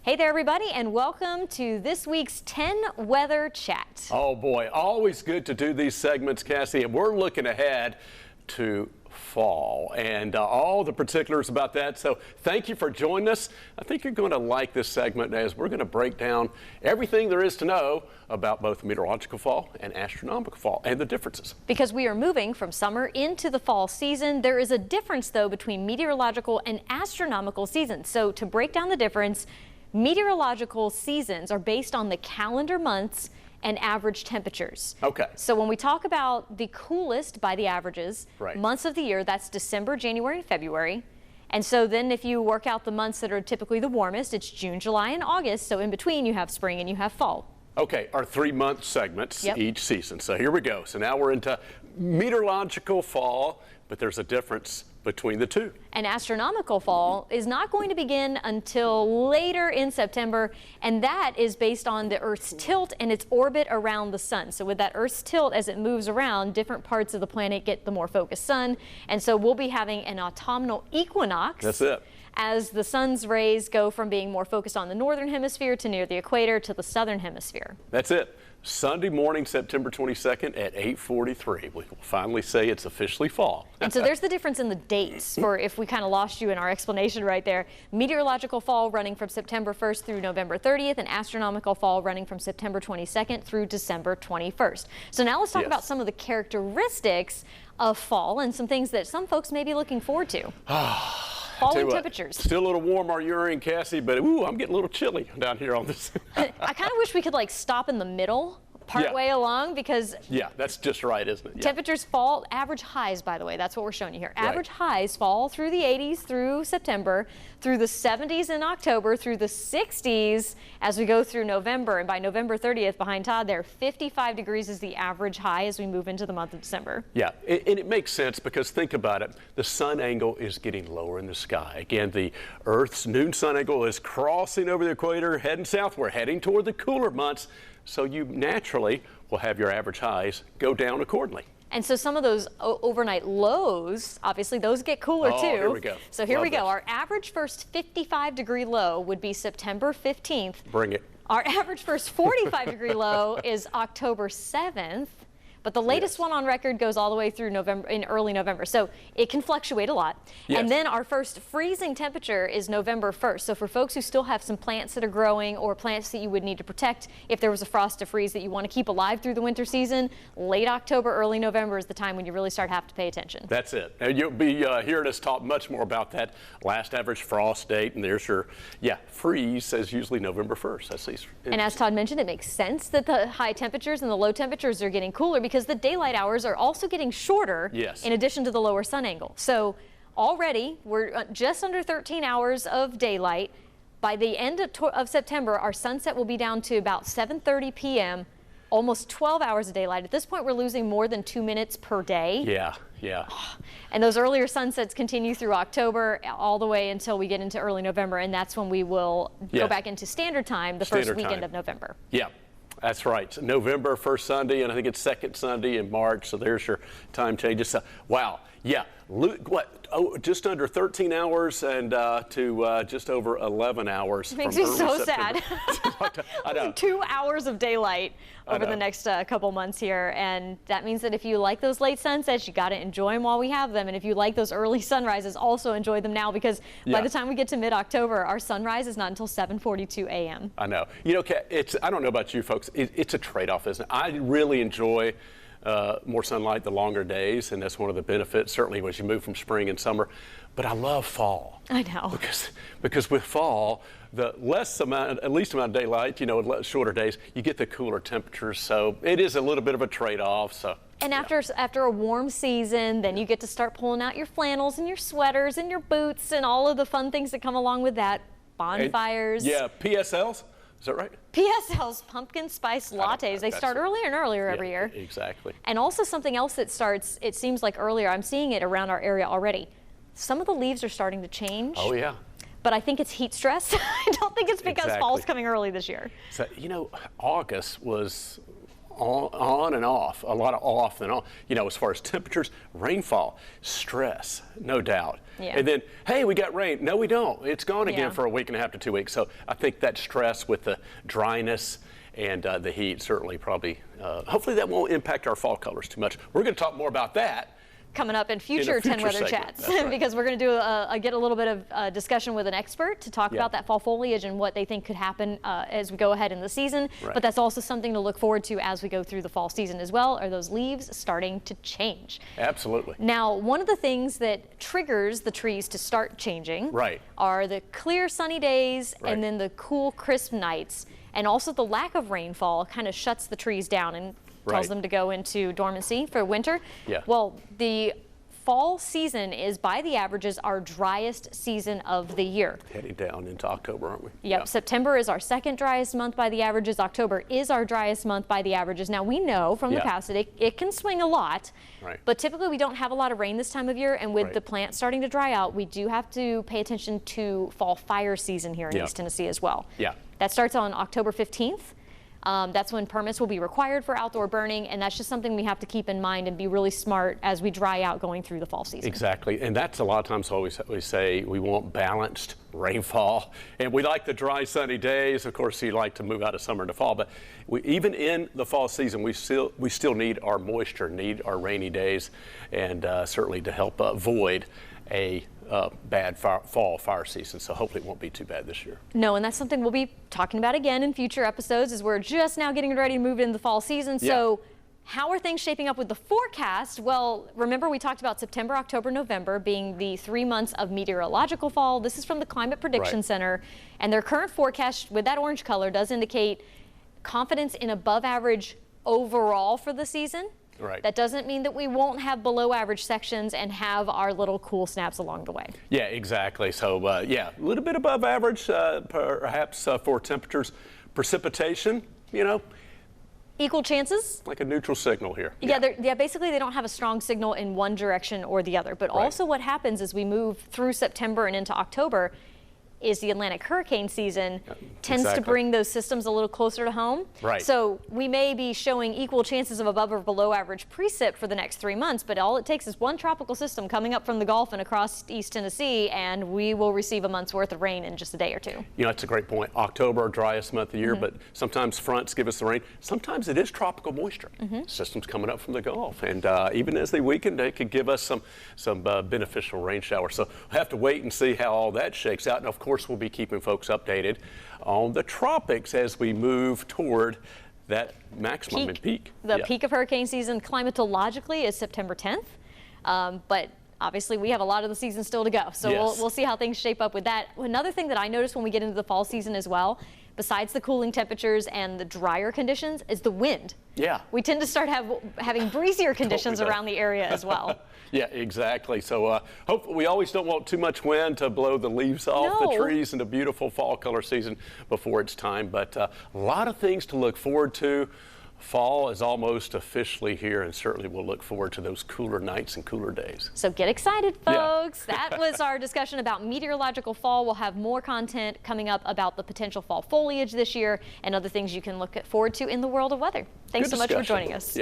Hey there, everybody, and welcome to this week's 10 Weather Chat. Oh boy, always good to do these segments, Cassie, and we're looking ahead to fall and all the particulars about that. So thank you for joining us. I think you're going to like this segment as we're going to break down everything there is to know about both meteorological fall and astronomical fall and the differences. Because we are moving from summer into the fall season, there is a difference, though, between meteorological and astronomical seasons. So to break down the difference, meteorological seasons are based on the calendar months and average temperatures. Okay. So when we talk about the coolest by the averages months of the year, that's December, January, and February. And so then if you work out the months that are typically the warmest, it's June, July, and August. So in between you have spring and you have fall. Okay, our 3-month segments each season. So here we go. So now we're into meteorological fall, but there's a difference between the two. And astronomical fall is not going to begin until later in September, and that is based on the Earth's tilt and its orbit around the sun. So with that Earth's tilt, as it moves around, different parts of the planet get the more focused sun, and so we'll be having an autumnal equinox. That's it. As the sun's rays go from being more focused on the northern hemisphere to near the equator to the southern hemisphere. That's it. Sunday morning, September 22nd at 8:43. We will finally say it's officially fall. And so there's the difference in the dates for if we kind of lost you in our explanation right there. Meteorological fall running from September 1st through November 30th and astronomical fall running from September 22nd through December 21st. So now let's talk about some of the characteristics of fall and some things that some folks may be looking forward to. Falling temperatures. Still a little warm our urine, Cassie, but ooh, I'm getting a little chilly down here on this. I kind of wish we could like stop in the middle partway along because that's just right, isn't it? Temperatures fall, average highs, by the way, that's what we're showing you here. Average highs fall through the 80s through September, through the 70s in October, through the 60s as we go through November, and by November 30th, behind Todd there, 55 degrees is the average high as we move into the month of December. Yeah, and it makes sense because think about it, the sun angle is getting lower in the sky. Again, the Earth's noon sun angle is crossing over the equator, heading south. We're heading toward the cooler months. So you naturally will have your average highs go down accordingly. And so some of those overnight lows, obviously those get cooler too. Here we go. So here we go. Our average first 55-degree low would be September 15th. Bring it. Our average first 45-degree low is October 7th. But the latest one on record goes all the way through November, in early November. So it can fluctuate a lot. And then our first freezing temperature is November 1st. So for folks who still have some plants that are growing or plants that you would need to protect if there was a frost to freeze that you want to keep alive through the winter season, late October, early November is the time when you really start to have to pay attention. That's it. And you'll be hearing us talk much more about that last average frost date. And there's your, freeze says usually November 1st. That's and as Todd mentioned, it makes sense that the high temperatures and the low temperatures are getting cooler because the daylight hours are also getting shorter in addition to the lower sun angle. So already we're just under 13 hours of daylight. By the end of September, our sunset will be down to about 7:30 p.m., almost 12 hours of daylight. At this point, we're losing more than 2 minutes per day. Yeah. And those earlier sunsets continue through October all the way until we get into early November, and that's when we will go back into standard time the first weekend of November. Yeah. That's right. November, first Sunday, and I think it's second Sunday in March. So there's your time changes. So, wow. Yeah. Just under 13 hours and to just over 11 hours. It makes me so sad. I know. 2 hours of daylight over the next couple months here. And that means that if you like those late sunsets, you got to enjoy them while we have them. And if you like those early sunrises, also enjoy them now because by the time we get to mid-October, our sunrise is not until 7:42 a.m. I know. You know, I don't know about you folks. It's a trade-off, isn't it? I really enjoy more sunlight the longer days, and that's one of the benefits, certainly as you move from spring and summer. But I love fall. I know. Because with fall, the least amount of daylight, shorter days, you get the cooler temperatures. So it is a little bit of a trade-off. So. And after a warm season, then you get to start pulling out your flannels and your sweaters and your boots and all of the fun things that come along with that. Bonfires. PSLs. Is that right? PSLs, pumpkin spice lattes. They start earlier and earlier every year. Exactly. And also something else that starts, it seems like earlier, I'm seeing it around our area already. Some of the leaves are starting to change. Oh, yeah. But I think it's heat stress. I don't think it's because fall's coming early this year. So, August was on and off, a lot of off and on. You know, as far as temperatures, rainfall, stress, no doubt. Yeah. And then, hey, we got rain. No, we don't. It's gone again for a week and a half to 2 weeks. So I think that stress with the dryness and the heat certainly probably, hopefully that won't impact our fall colors too much. We're going to talk more about that coming up in future 10 Weather Chats, right. because we're going to do get a little bit of discussion with an expert to talk about that fall foliage and what they think could happen as we go ahead in the season. Right. But that's also something to look forward to as we go through the fall season as well. Are those leaves starting to change? Absolutely. Now, one of the things that triggers the trees to start changing are the clear sunny days and then the cool crisp nights, and also the lack of rainfall kind of shuts the trees down and tells them to go into dormancy for winter. Yeah. Well, the fall season is, by the averages, our driest season of the year. Heading down into October, aren't we? Yep. Yeah. September is our second driest month by the averages. October is our driest month by the averages. Now, we know from the past that it can swing a lot, but typically we don't have a lot of rain this time of year, and with the plants starting to dry out, we do have to pay attention to fall fire season here in East Tennessee as well. Yeah. That starts on October 15th. That's when permits will be required for outdoor burning, and that's just something we have to keep in mind and be really smart as we dry out going through the fall season. Exactly, and that's a lot of times always we say we want balanced rainfall, and we like the dry sunny days. Of course, you like to move out of summer into fall, but even in the fall season, we still need our moisture, need our rainy days, and certainly to help avoid a bad fall fire season. So hopefully it won't be too bad this year. No, and that's something we'll be talking about again in future episodes, as we're just now getting ready to move into the fall season. So how are things shaping up with the forecast? Well, remember we talked about September, October, November being the 3 months of meteorological fall. This is from the Climate Prediction Center, and their current forecast with that orange color does indicate confidence in above average overall for the season. That doesn't mean that we won't have below average sections and have our little cool snaps along the way. Yeah, exactly. So, yeah, a little bit above average, perhaps for temperatures. Precipitation, you know. Equal chances. Like a neutral signal here. Yeah, basically they don't have a strong signal in one direction or the other. But also what happens as we move through September and into October is the Atlantic hurricane season tends to bring those systems a little closer to home. So we may be showing equal chances of above or below average precip for the next 3 months, but all it takes is one tropical system coming up from the Gulf and across East Tennessee, and we will receive a month's worth of rain in just a day or two. You know, that's a great point. October, driest month of the year, but sometimes fronts give us the rain. Sometimes it is tropical moisture. Systems coming up from the Gulf, and even as they weaken, they could give us some beneficial rain showers. So we'll have to wait and see how all that shakes out, and of course we'll be keeping folks updated on the tropics as we move toward that maximum and peak. The peak of hurricane season climatologically is September 10th, but obviously we have a lot of the season still to go, so we'll see how things shape up with that. Another thing that I noticed when we get into the fall season as well, besides the cooling temperatures and the drier conditions, is the wind. We tend to start having breezier conditions around the area as well. Yeah, exactly. So we always don't want too much wind to blow the leaves off the trees in the beautiful fall color season before it's time. But a lot of things to look forward to. Fall is almost officially here, and certainly we'll look forward to those cooler nights and cooler days. So get excited, folks. That was our discussion about meteorological fall. We'll have more content coming up about the potential fall foliage this year and other things you can look forward to in the world of weather. Thanks so much for joining us.